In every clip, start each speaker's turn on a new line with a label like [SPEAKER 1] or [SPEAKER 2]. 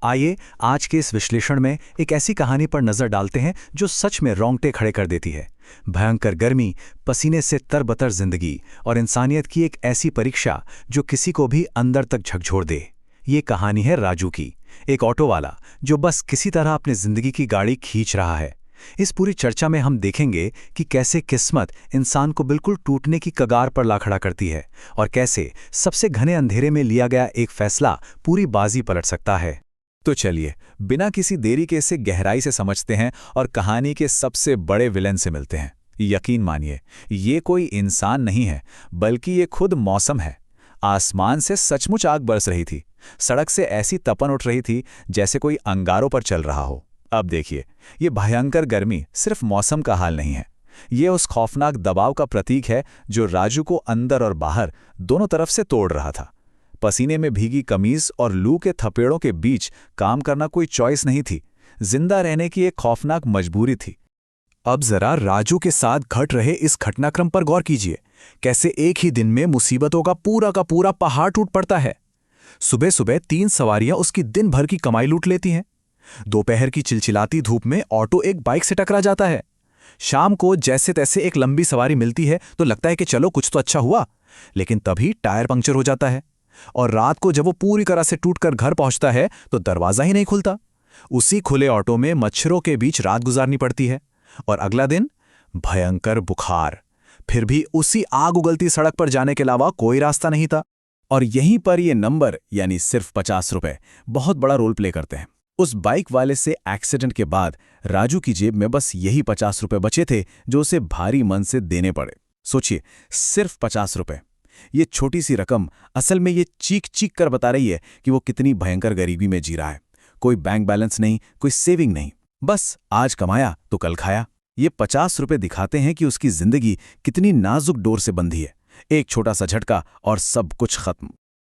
[SPEAKER 1] आइए आज के इस विश्लेषण में एक ऐसी कहानी पर नजर डालते हैं जो सच में रोंगटे खड़े कर देती है। भयंकर गर्मी, पसीने से तरबतर जिंदगी और इंसानियत की एक ऐसी परीक्षा जो किसी को भी अंदर तक झकझोर दे। ये कहानी है राजू की, एक ऑटो वाला जो बस किसी तरह अपनी जिंदगी की गाड़ी खींच रहा है। इस पूरी चर्चा में हम देखेंगे कि कैसे किस्मत इंसान को बिल्कुल टूटने की कगार पर ला खड़ा करती है और कैसे सबसे घने अंधेरे में लिया गया एक फैसला पूरी बाजी पलट सकता है।
[SPEAKER 2] तो चलिए बिना किसी देरी के इसे गहराई से समझते हैं और कहानी के सबसे बड़े विलेन से मिलते हैं। यकीन मानिए, ये कोई इंसान नहीं है बल्कि ये खुद मौसम है। आसमान से सचमुच आग बरस रही थी, सड़क से ऐसी तपन उठ रही थी जैसे कोई अंगारों पर चल रहा हो। अब देखिए, ये भयंकर गर्मी सिर्फ मौसम का हाल नहीं है, ये उस खौफनाक दबाव का प्रतीक है जो राजू को अंदर और बाहर दोनों तरफ से तोड़ रहा था। पसीने में भीगी कमीज और लू के थपेड़ों के बीच काम करना कोई चॉइस नहीं थी, जिंदा रहने की एक खौफनाक मजबूरी थी। अब जरा राजू के साथ घट रहे इस घटनाक्रम पर गौर कीजिए, कैसे एक ही दिन में मुसीबतों का पूरा पहाड़ टूट पड़ता है। सुबह सुबह 3 सवारियां उसकी दिन भर की कमाई लूट लेती हैं। दोपहर की चिलचिलाती धूप में ऑटो एक बाइक से टकरा जाता है। शाम को जैसे तैसे एक लंबी सवारी मिलती है तो लगता है कि चलो कुछ तो अच्छा हुआ, लेकिन तभी टायर पंक्चर हो जाता है और रात को जब वो पूरी तरह से टूटकर घर पहुंचता है तो दरवाजा ही नहीं खुलता। उसी खुले ऑटो में मच्छरों के बीच रात गुजारनी पड़ती है और अगला दिन भयंकर बुखार। फिर भी उसी आग उगलती सड़क पर जाने के अलावा कोई रास्ता नहीं था। और यहीं पर ये नंबर यानी सिर्फ 50 रुपए बहुत बड़ा रोल प्ले करते हैं। उस बाइक वाले से एक्सीडेंट के बाद राजू की जेब में बस यही 50 रुपए बचे थे जो उसे भारी मन से देने पड़े। सोचिए, सिर्फ 50 रुपए। ये छोटी सी रकम असल में ये चीख चीख कर बता रही है कि वो कितनी भयंकर गरीबी में जी रहा है। कोई बैंक बैलेंस नहीं, कोई सेविंग नहीं, बस आज कमाया तो कल खाया। ये 50 रुपए दिखाते हैं कि उसकी जिंदगी कितनी नाजुक डोर से बंधी है। एक छोटा सा झटका और सब कुछ खत्म।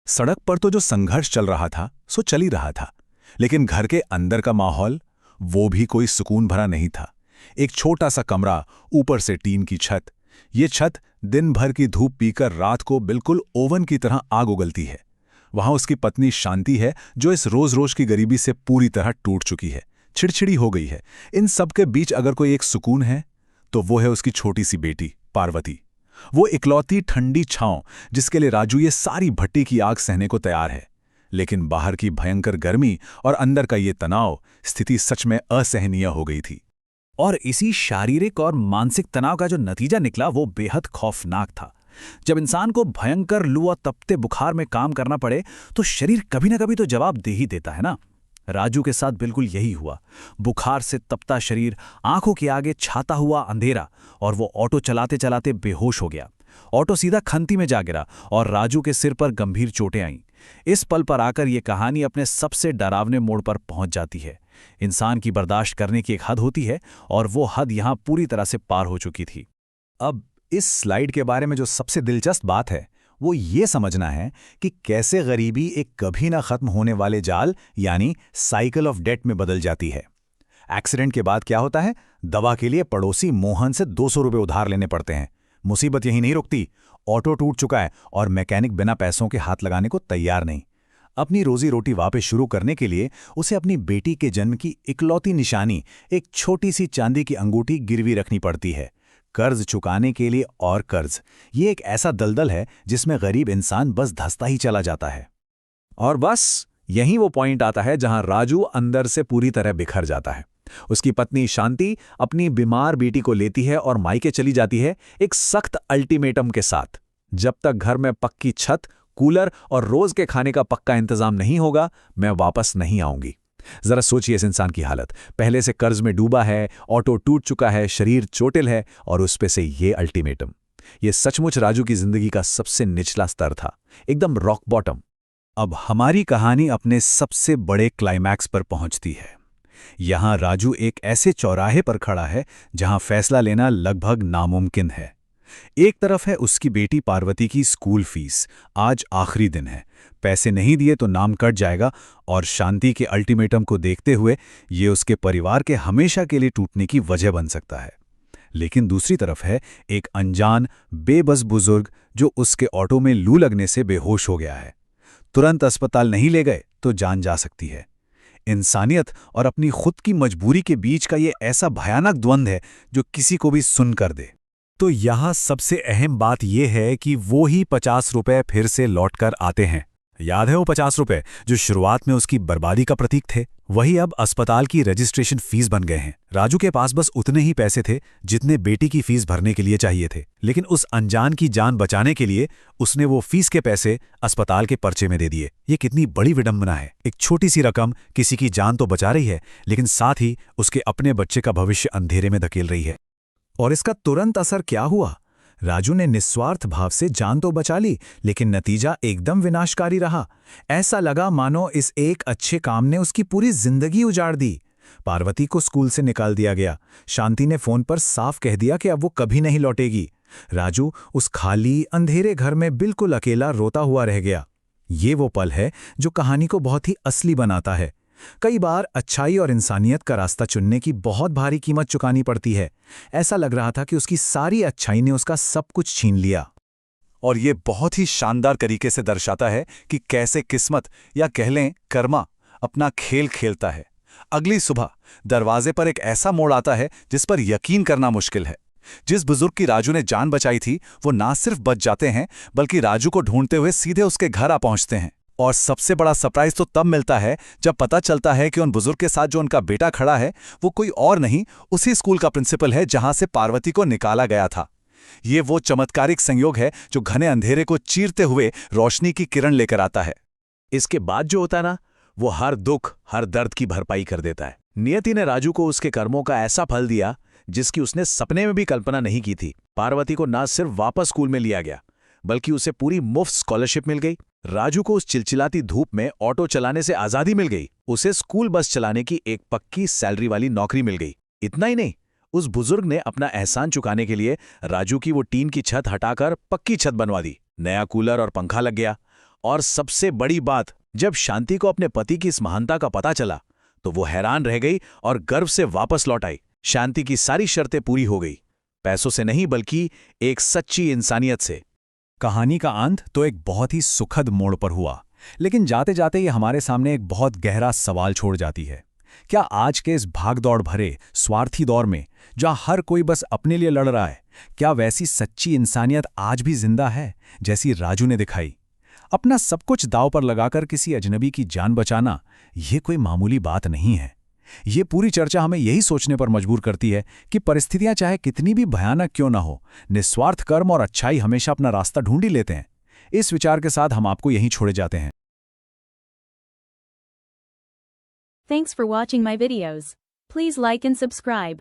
[SPEAKER 2] सड़क पर तो जो संघर्ष चल रहा था सो चल ही रहा था, लेकिन घर के अंदर का माहौल वो भी कोई सुकून भरा नहीं था। एक छोटा सा कमरा, ऊपर से टीन की छत। ये छत दिन भर की धूप पीकर रात को बिल्कुल ओवन की तरह आग उगलती है। वहां उसकी पत्नी शांति है जो इस रोज रोज की गरीबी से पूरी तरह टूट चुकी है, चिड़चिड़ी हो गई है। इन सब के बीच अगर कोई एक सुकून है तो वो है उसकी छोटी सी बेटी पार्वती। वो इकलौती ठंडी छांव जिसके लिए राजू ये सारी भट्टी की आग सहने को तैयार है। लेकिन बाहर की भयंकर गर्मी और अंदर का ये तनाव, स्थिति सच में असहनीय हो गई थी।
[SPEAKER 1] और इसी शारीरिक और मानसिक तनाव का जो नतीजा निकला वो बेहद खौफनाक था। जब इंसान को भयंकर लू और तपते बुखार में काम करना पड़े तो शरीर कभी ना कभी तो जवाब दे ही देता है ना। राजू के साथ बिल्कुल यही हुआ। बुखार से तपता शरीर, आंखों के आगे छाता हुआ अंधेरा, और वो ऑटो चलाते चलाते बेहोश हो गया। ऑटो सीधा खंती में जा गिरा और राजू के सिर पर गंभीर चोटें आईं। इस पल पर आकर यह कहानी अपने सबसे डरावने मोड़ पर पहुंच जाती है। इंसान की बर्दाश्त करने की एक हद होती है और वो हद यहां पूरी तरह से पार हो चुकी थी।
[SPEAKER 2] अब इस स्लाइड के बारे में जो सबसे दिलचस्प बात है वो ये समझना है कि कैसे गरीबी एक कभी ना खत्म होने वाले जाल यानी साइकिल ऑफ डेट में बदल जाती है। एक्सीडेंट के बाद क्या होता है, दवा के लिए पड़ोसी मोहन से 200 रुपए उधार लेने पड़ते हैं। मुसीबत यही नहीं रुकती, ऑटो टूट चुका है और मैकेनिक बिना पैसों के हाथ लगाने को तैयार नहीं। अपनी रोजी रोटी वापस शुरू करने के लिए उसे अपनी बेटी के जन्म की इकलौती निशानी, एक छोटी सी चांदी की अंगूठी गिरवी रखनी पड़ती है। कर्ज चुकाने के लिए और कर्ज, ये एक ऐसा दलदल है जिसमें गरीब इंसान बस धंसता ही चला जाता है। और बस यही वो पॉइंट आता है जहां राजू अंदर से पूरी तरह बिखर जाता है। उसकी पत्नी शांति अपनी बीमार बेटी को लेती है और मायके चली जाती है एक सख्त अल्टीमेटम के साथ। जब तक घर में पक्की छत, कूलर और रोज के खाने का पक्का इंतजाम नहीं होगा, मैं वापस नहीं आऊंगी। जरा सोचिए इस इंसान की हालत। पहले से कर्ज में डूबा है, ऑटो टूट चुका है, शरीर चोटिल है और उस पे से ये अल्टीमेटम। ये सचमुच राजू की जिंदगी का सबसे निचला स्तर था, एकदम रॉक बॉटम। अब हमारी कहानी अपने सबसे बड़े क्लाइमैक्स पर पहुंचती है। यहां राजू एक ऐसे चौराहे पर खड़ा है जहां फैसला लेना लगभग नामुमकिन है। एक तरफ है उसकी बेटी पार्वती की स्कूल फीस, आज आखिरी दिन है, पैसे नहीं दिए तो नाम कट जाएगा, और शांति के अल्टीमेटम को देखते हुए ये उसके परिवार के हमेशा के लिए टूटने की वजह बन सकता है। लेकिन दूसरी तरफ है एक अनजान बेबस बुजुर्ग जो उसके ऑटो में लू लगने से बेहोश हो गया है। तुरंत अस्पताल नहीं ले गए तो जान जा सकती है। इंसानियत और अपनी खुद की मजबूरी के बीच का ये ऐसा भयानक द्वंद्व है जो किसी को भी सुन कर दे। तो यहाँ सबसे अहम बात यह है कि वो ही 50 रुपए फिर से लौटकर आते हैं। याद है वो 50 रुपए जो शुरुआत में उसकी बर्बादी का प्रतीक थे? वही अब अस्पताल की रजिस्ट्रेशन फीस बन गए हैं। राजू के पास बस उतने ही पैसे थे जितने बेटी की फीस भरने के लिए चाहिए थे, लेकिन उस अनजान की जान बचाने के लिए उसने वो फीस के पैसे अस्पताल के पर्चे में दे दिए। ये कितनी बड़ी विडंबना है। एक छोटी सी रकम किसी की जान तो बचा रही है, लेकिन साथ ही उसके अपने बच्चे का भविष्य अंधेरे में धकेल रही है। और इसका तुरंत असर क्या हुआ? राजू ने निस्वार्थ भाव से जान तो बचा ली, लेकिन नतीजा एकदम विनाशकारी रहा। ऐसा लगा मानो इस एक अच्छे काम ने उसकी पूरी जिंदगी उजाड़ दी। पार्वती को स्कूल से निकाल दिया गया। शांति ने फोन पर साफ कह दिया कि अब वो कभी नहीं लौटेगी। राजू उस खाली अंधेरे घर में बिल्कुल अकेला रोता हुआ रह गया। ये वो पल है जो कहानी को बहुत ही असली बनाता है। कई बार अच्छाई और इंसानियत का रास्ता चुनने की बहुत भारी कीमत चुकानी पड़ती है। ऐसा लग रहा था कि उसकी सारी अच्छाई ने उसका सब कुछ छीन लिया। और ये बहुत ही शानदार तरीके से दर्शाता है कि कैसे किस्मत या कह लें कर्मा अपना खेल खेलता है। अगली सुबह दरवाजे पर एक ऐसा मोड़ आता है जिस पर यकीन करना मुश्किल है। जिस बुजुर्ग की राजू ने जान बचाई थी वो ना सिर्फ बच जाते हैं बल्कि राजू को ढूंढते हुए सीधे उसके घर आ पहुंचते हैं। और सबसे बड़ा सरप्राइज तो तब मिलता है जब पता चलता है कि उन बुजुर्ग के साथ जो उनका बेटा खड़ा है वो कोई और नहीं, उसी स्कूल का प्रिंसिपल है जहां से पार्वती को निकाला गया था। ये वो चमत्कारिक संयोग है जो घने अंधेरे को चीरते हुए रोशनी की किरण लेकर आता है। इसके बाद जो होता है ना, वो हर दुख हर दर्द की भरपाई कर देता है। नियति ने राजू को उसके कर्मों का ऐसा फल दिया जिसकी उसने सपने में भी कल्पना नहीं की थी। पार्वती को न सिर्फ वापस स्कूल में लिया गया बल्कि उसे पूरी मुफ्त स्कॉलरशिप मिल गई। राजू को उस चिलचिलाती धूप में ऑटो चलाने से आजादी मिल गई। उसे स्कूल बस चलाने की एक पक्की सैलरी वाली नौकरी मिल गई। इतना ही नहीं, उस बुजुर्ग ने अपना एहसान चुकाने के लिए राजू की वो टीन की छत हटाकर पक्की छत बनवा दी। नया कूलर और पंखा लग गया। और सबसे बड़ी बात, जब शांति को अपने पति की इस महानता का पता चला तो वो हैरान रह गई और गर्व से वापस लौट आई। शांति की सारी शर्तें पूरी हो गई, पैसों से नहीं बल्कि एक सच्ची इंसानियत से। कहानी का अंत तो एक बहुत ही सुखद मोड़ पर हुआ, लेकिन जाते जाते ये हमारे सामने एक बहुत गहरा सवाल छोड़ जाती है। क्या आज के इस भागदौड़ भरे स्वार्थी दौर में जहां हर कोई बस अपने लिए लड़ रहा है, क्या वैसी सच्ची इंसानियत आज भी जिंदा है जैसी राजू ने दिखाई? अपना सब कुछ दांव पर लगाकर किसी अजनबी की जान बचाना ये कोई मामूली बात नहीं है। ये पूरी चर्चा हमें यही सोचने पर मजबूर करती है कि परिस्थितियां चाहे कितनी भी भयानक क्यों ना हो, निस्वार्थ कर्म और अच्छाई हमेशा अपना रास्ता ढूंढ ही लेते हैं। इस विचार के साथ हम आपको यहीं छोड़े जाते हैं।
[SPEAKER 3] Thanks for watching my videos. Please like and subscribe.